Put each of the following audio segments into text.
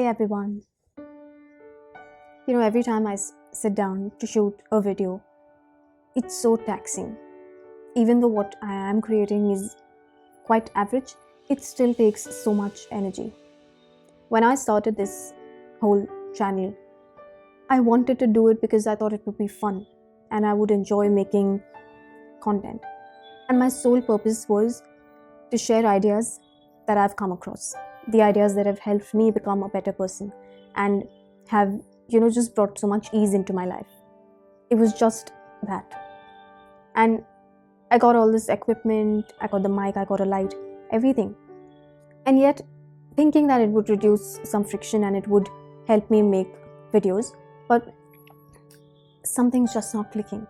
everyone. Every time I sit down to shoot a video, it's so taxing. Even though what I am creating is quite average, it still takes so much energy. When I started this whole channel, I wanted to do it because I thought it would be fun and I would enjoy making content. And my sole purpose was to share ideas that I've come across, the ideas that have helped me become a better person and have, just brought so much ease into my life. It was just that. And I got all this equipment, I got the mic, I got a light, everything. And yet, thinking that it would reduce some friction and it would help me make videos, but something's just not clicking.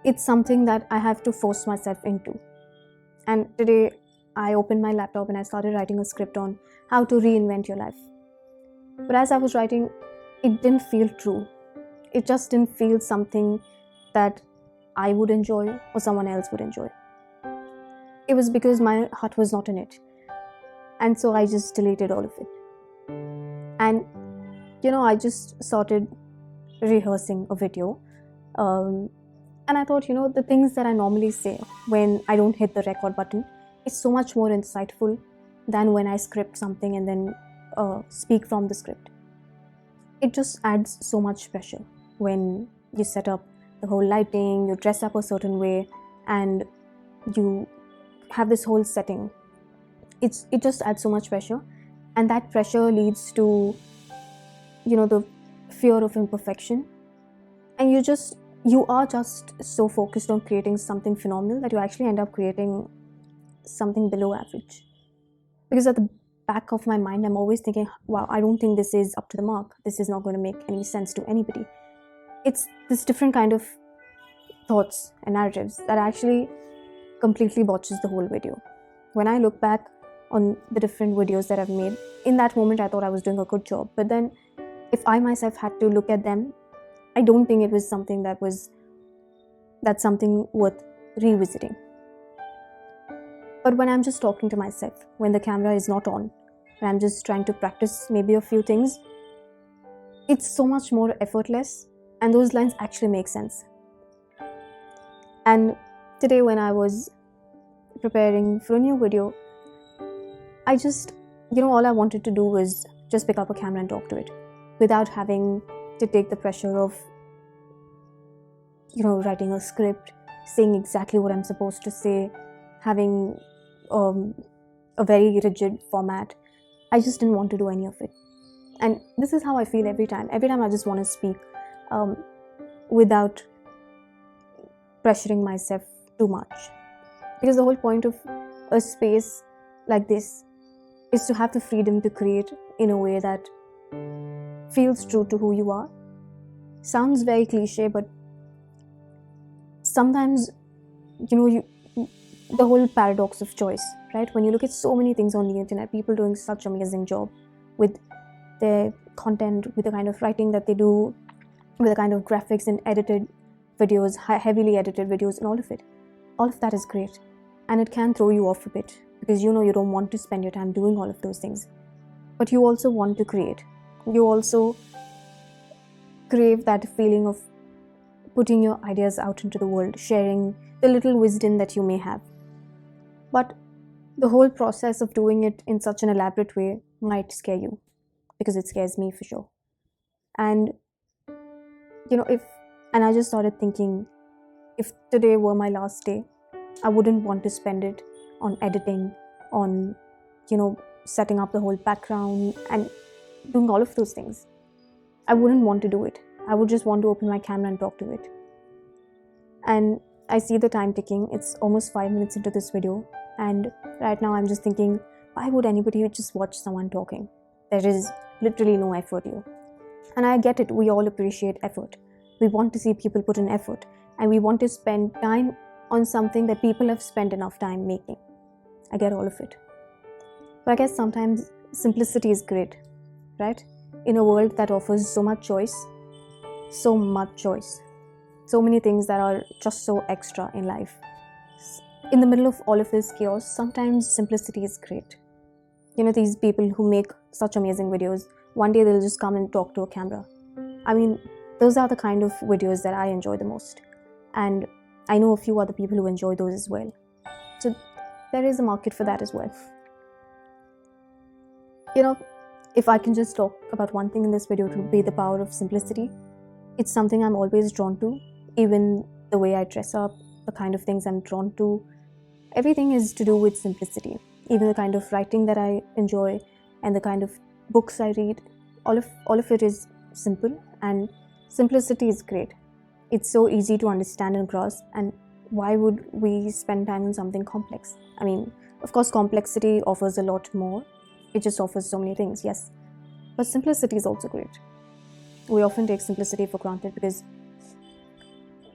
It's something that I have to force myself into. And today, I opened my laptop and I started writing a script on how to reinvent your life. But as I was writing, it didn't feel true. It just didn't feel something that I would enjoy or someone else would enjoy. It was because my heart was not in it. And so I just deleted all of it. And, I just started rehearsing a video. And I thought, the things that I normally say when I don't hit the record button is so much more insightful than when I script something and then speak from the script. It just adds so much pressure when you set up the whole lighting, you dress up a certain way, and you have this whole setting. It just adds so much pressure, and that pressure leads to, the fear of imperfection, and you are just so focused on creating something phenomenal that you actually end up creating something below average. Because at the back of my mind, I'm always thinking, wow, I don't think this is up to the mark. This is not going to make any sense to anybody. It's this different kind of thoughts and narratives that actually completely botches the whole video. When I look back on the different videos that I've made, in that moment I thought I was doing a good job. But then if I myself had to look at them, I don't think it was something that's something worth revisiting. But when I'm just talking to myself, when the camera is not on, and I'm just trying to practice maybe a few things, it's so much more effortless, and those lines actually make sense. And today when I was preparing for a new video, I just, all I wanted to do was just pick up a camera and talk to it without having to take the pressure of, writing a script, saying exactly what I'm supposed to say, having a very rigid format. I just didn't want to do any of it. And this is how I feel every time. Every time I just want to speak without pressuring myself too much. Because the whole point of a space like this is to have the freedom to create in a way that feels true to who you are. Sounds very cliche, but sometimes, the whole paradox of choice, right? When you look at so many things on the internet, people doing such amazing job with their content, with the kind of writing that they do, with the kind of graphics and edited videos, heavily edited videos, and all of that is great. And it can throw you off a bit because you don't want to spend your time doing all of those things. But you also want to create. You also crave that feeling of putting your ideas out into the world, sharing the little wisdom that you may have. But the whole process of doing it in such an elaborate way might scare you, because it scares me for sure. And I just started thinking, if today were my last day, I wouldn't want to spend it on editing, on setting up the whole background and doing all of those things. I wouldn't want to do it. I would just want to open my camera and talk to it. And I see the time ticking. It's almost 5 minutes into this video, and right now I'm just thinking, why would anybody just watch someone talking? There is literally no effort here. And I get it, we all appreciate effort. We want to see people put in effort, and we want to spend time on something that people have spent enough time making. I get all of it. But I guess sometimes simplicity is great, right? In a world that offers so much choice, so many things that are just so extra in life. In the middle of all of this chaos, sometimes simplicity is great. These people who make such amazing videos one day they'll just come and talk to a camera. I mean, those are the kind of videos that I enjoy the most. And I know a few other people who enjoy those as well. So there is a market for that as well. You know, if I can just talk about one thing in this video, it would be the power of simplicity. It's something I'm always drawn to, even the way I dress up, the kind of things I'm drawn to. Everything is to do with simplicity. Even the kind of writing that I enjoy and the kind of books I read, all of it is simple, and simplicity is great. It's so easy to understand and grasp, and why would we spend time on something complex? I mean, of course, complexity offers a lot more. It just offers so many things, yes. But simplicity is also great. We often take simplicity for granted because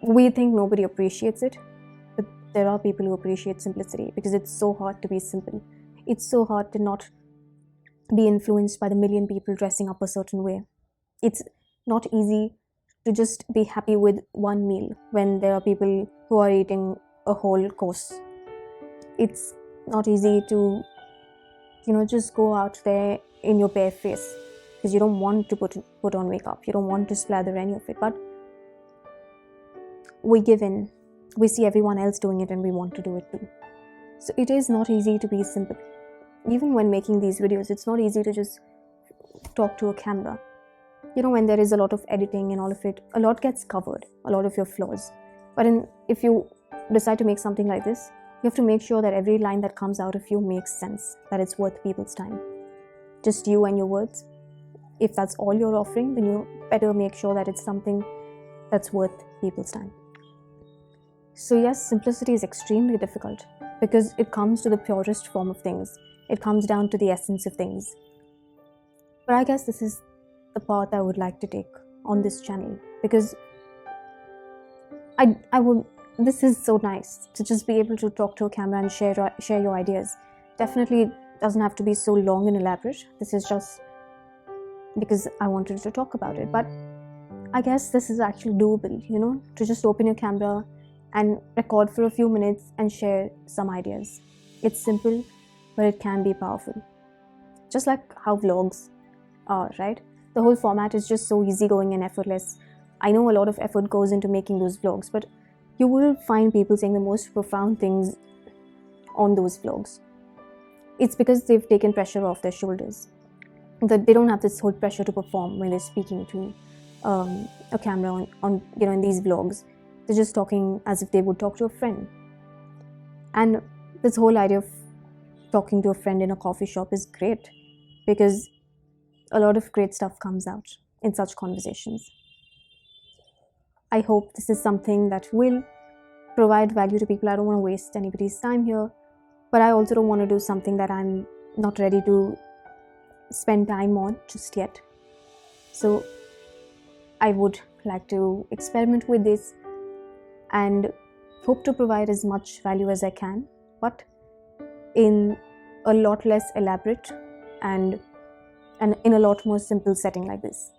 we think nobody appreciates it. But there are people who appreciate simplicity because it's so hard to be simple. It's so hard to not be influenced by the million people dressing up a certain way. It's not easy to just be happy with one meal when there are people who are eating a whole course. It's not easy to just go out there in your bare face because you don't want to put on makeup, you don't want to slather any of it, but we give in. We see everyone else doing it and we want to do it too. So it is not easy to be simple. Even when making these videos, it's not easy to just talk to a camera. When there is a lot of editing and all of it, a lot gets covered, a lot of your flaws. But if you decide to make something like this, you have to make sure that every line that comes out of you makes sense, that it's worth people's time. Just you and your words. If that's all you're offering, then you better make sure that it's something that's worth people's time. So yes, simplicity is extremely difficult because it comes to the purest form of things. It comes down to the essence of things. But I guess this is the path I would like to take on this channel, because this is so nice to just be able to talk to a camera and share your ideas. Definitely it doesn't have to be so long and elaborate. This is just because I wanted to talk about it. But I guess this is actually doable, to just open your camera and record for a few minutes and share some ideas. It's simple, but it can be powerful. Just like how vlogs are, right? The whole format is just so easygoing and effortless. I know a lot of effort goes into making those vlogs, but you will find people saying the most profound things on those vlogs. It's because they've taken pressure off their shoulders. That they don't have this whole pressure to perform when they're speaking to a camera on in these vlogs. They're just talking as if they would talk to a friend. And this whole idea of talking to a friend in a coffee shop is great because a lot of great stuff comes out in such conversations. I hope this is something that will provide value to people. I don't want to waste anybody's time here, but I also don't want to do something that I'm not ready to spend time on just yet. So I would like to experiment with this and hope to provide as much value as I can, but in a lot less elaborate and in a lot more simple setting like this.